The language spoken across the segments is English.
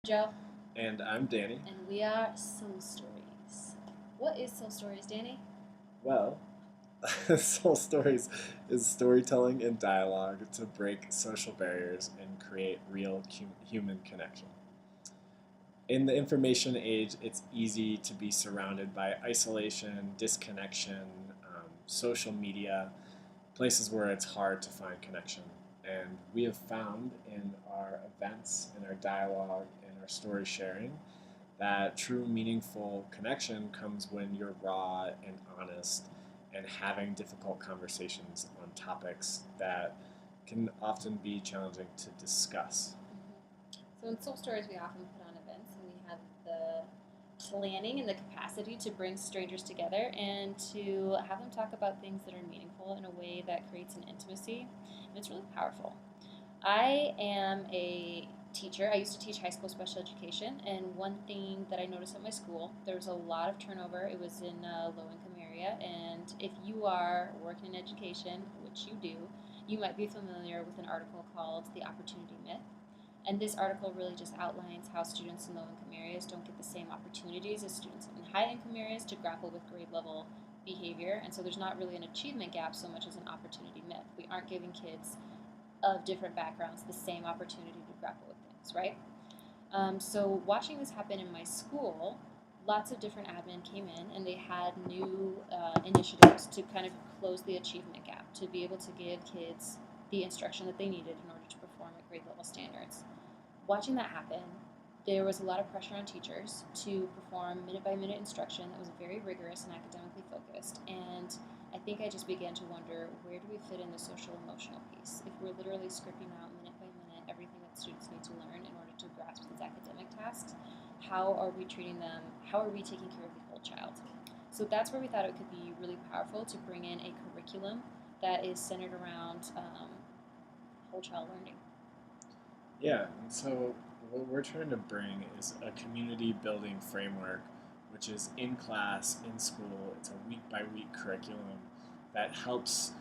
Joe. And I'm Danny. And we are Soul Stories. What is Soul Stories, Danny? Well, Soul Stories is storytelling and dialogue to break social barriers and create real human connection. In the information age, it's easy to be surrounded by isolation, disconnection, social media, places where it's hard to find connection. And we have found in our events, in our dialogue, in our story sharing, that true meaningful connection comes when you're raw and honest and having difficult conversations on topics that can often be challenging to discuss. So in Soul Stories, we often put on events and we have the planning and the capacity to bring strangers together and to have them talk about things that are meaningful in a way that creates an intimacy. And it's really powerful. I am a teacher. I used to teach high school special education, and one thing that I noticed at my school, there was a lot of turnover. It was in a low-income area, and if you are working in education, which you do, you might be familiar with an article called The Opportunity Myth. And this article really just outlines how students in low-income areas don't get the same opportunities as students in high-income areas to grapple with grade-level behavior, and so there's not really an achievement gap so much as an opportunity myth. We aren't giving kids of different backgrounds the same opportunity to grapple with things, right? So watching this happen in my school, lots of different admin came in and they had new initiatives to kind of close the achievement gap, to be able to give kids the instruction that they needed in order to perform at grade level standards. Watching that happen, there was a lot of pressure on teachers to perform minute by minute instruction that was very rigorous and academically focused. And I think I just began to wonder, where do we fit in the social emotional piece? If we're literally scripting out minute by minute everything that students need to learn in order to grasp these academic tasks, how are we treating them? How are we taking care of the whole child? So that's where we thought it could be really powerful to bring in a curriculum that is centered around whole child learning. Yeah, and so what we're trying to bring is a community building framework, which is in class, in school. It's a week by week curriculum that helps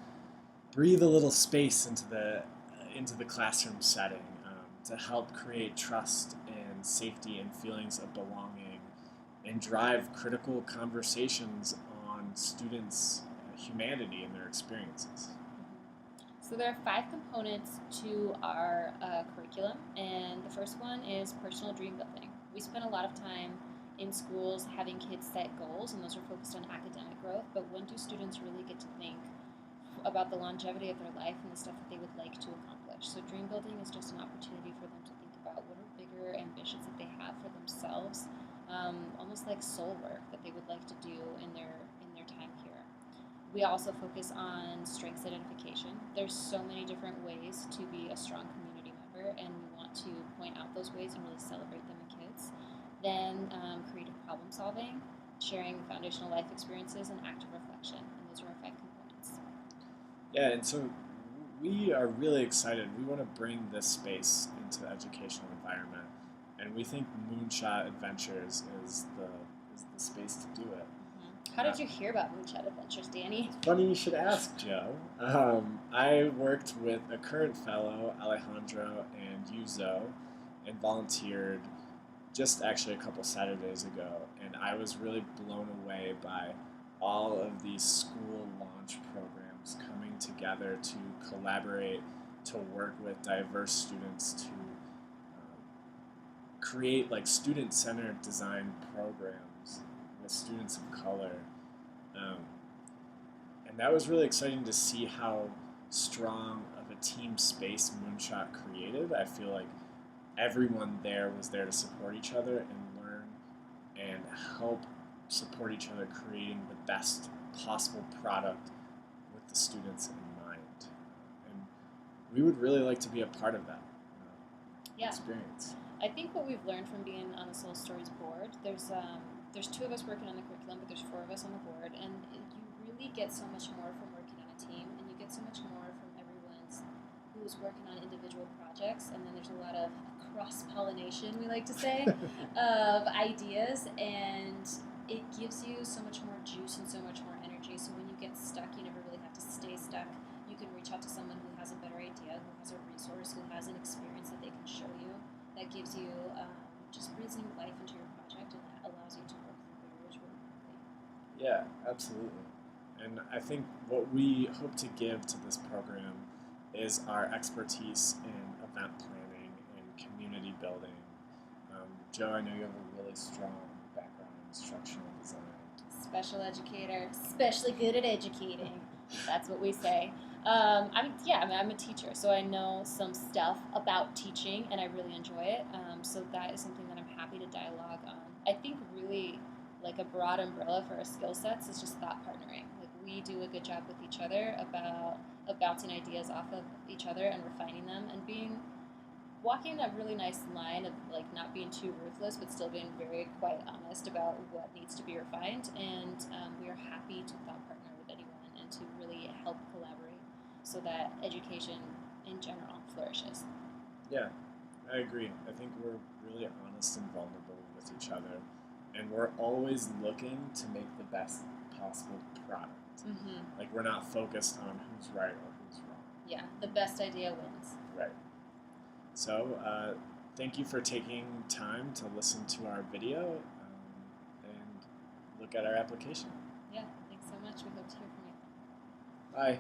breathe a little space into the classroom setting to help create trust and safety and feelings of belonging and drive critical conversations on students' humanity and their experiences. So there are 5 components to our curriculum, and the first one is personal dream building. We spend a lot of time in schools having kids set goals, and those are focused on academic growth, but when do students really get to think about the longevity of their life and the stuff that they would like to accomplish? So dream building is just an opportunity for them to think about what are bigger ambitions that they have for themselves, almost like soul work that they would like to do in their time here. We also focus on strengths identification. There's so many different ways to be a strong community member, and we want to point out those ways and really celebrate them in kids. Then creative problem solving, sharing foundational life experiences, and active reflection. And those are our 5 components. Yeah, and so we are really excited. We want to bring this space into the educational environment, and we think Moonshot Adventures is the space to do it. How did you hear about Moonshot Adventures, Danny? It's funny you should ask, Joe. I worked with a current fellow, Alejandro, and Yuzo, and volunteered just actually a couple Saturdays ago, and I was really blown away by all of these school launch programs coming together to collaborate, to work with diverse students, to create like student-centered design programs with students of color. Um, and that was really exciting to see how strong of a team space Moonshot created. I feel like everyone there was there to support each other and learn and help support each other, creating the best possible product with the students in mind. And we would really like to be a part of that experience. I think what we've learned from being on the Soul Stories board, there's 2 of us working on the curriculum, but there's 4 of us on the board, and you really get so much more from working on a team, and you get so much more from everyone's who's working on individual projects, and then there's a lot of cross-pollination, we like to say, of ideas, and it gives you so much more juice and so much more energy, so when you get stuck, you never really have to stay stuck. You can reach out to someone who has a better idea, who has a resource, who has an experience that they can show you, that gives you just breathes new life into your project and that allows you to work through barriers really quickly. Yeah, absolutely. And I think what we hope to give to this program is our expertise in event planning and community building. Joe, I know you have a really strong background in instructional design. Special educator, especially good at educating. That's what we say. I'm a teacher, so I know some stuff about teaching, and I really enjoy it. So that is something that I'm happy to dialogue on. I think really like a broad umbrella for our skill sets is just thought partnering. Like we do a good job with each other about of bouncing ideas off of each other and refining them and being walking that really nice line of like not being too ruthless but still being very quite honest about what needs to be refined, and we are happy to thought partner with anyone and to really help collaborate so that education in general flourishes. Yeah, I agree. I think we're really honest and vulnerable with each other, and we're always looking to make the best possible product. Mm-hmm. Like, we're not focused on who's right or who's wrong. Yeah, the best idea wins. Right. So, thank you for taking time to listen to our video and look at our application. Yeah, thanks so much. We hope to hear from you. Bye.